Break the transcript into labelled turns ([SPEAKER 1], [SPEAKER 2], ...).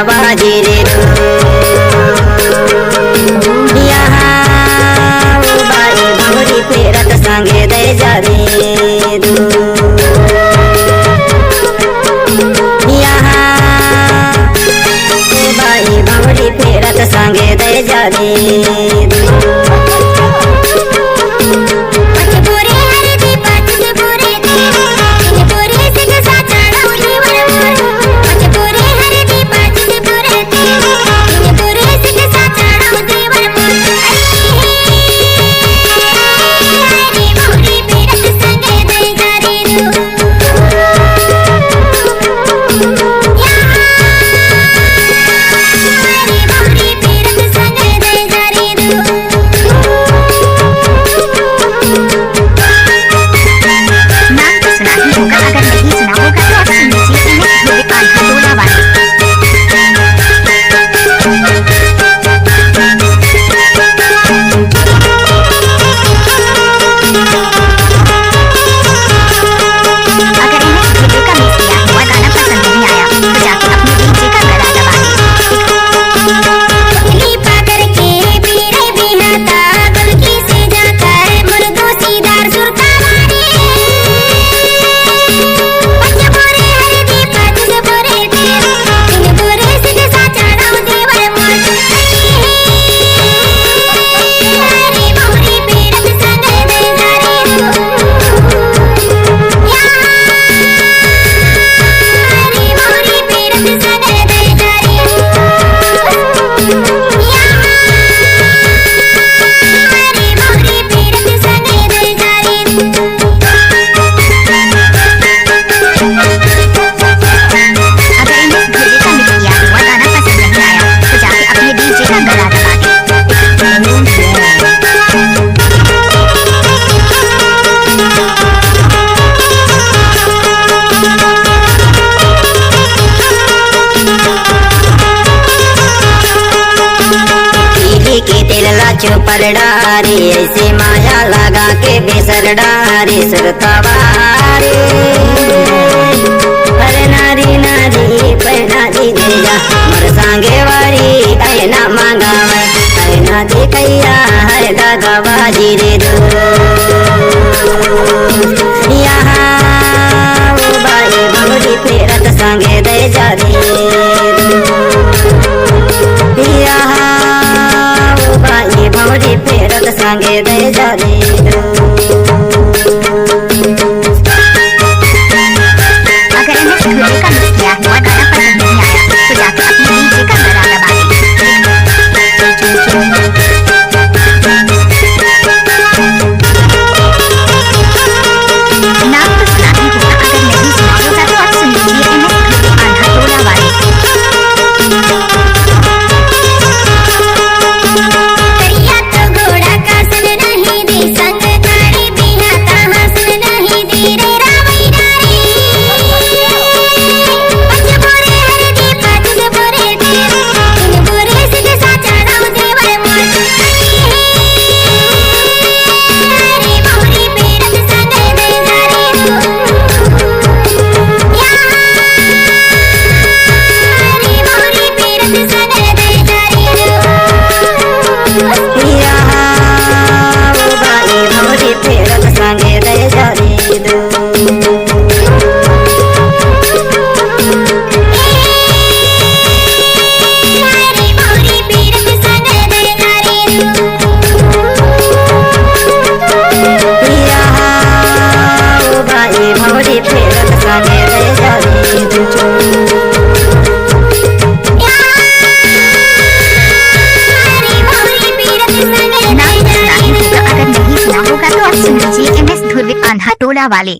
[SPEAKER 1] बाजी रे यहाँ वो बाई भौरी फेरत संगे दे जा रे यहाँ वो बाई भौरी फेरत संगे दे जा रे पर डारी ऐसे माया लगा के बेसर डारी सुरतवारी अरे नारी नारी पहना दी जा मर सांगे वारी ऐना मांगावे ऐना दी कैया है दादा बाजी रे यहाँ वो बाई भौरी फेरत संगे दे जा रे भौरी फेरत संगे दे जा रे
[SPEAKER 2] अगर इन्हें खुले का मिस किया हुआ गाना पसंद नहीं आया तो जाकर अपने डीजे का गला दबा नाम तो सुना ही होगा, अगर नहीं सुना होगा तो आप सुन लीजिए आंधा टोला वाले। आंधा टोला वाले।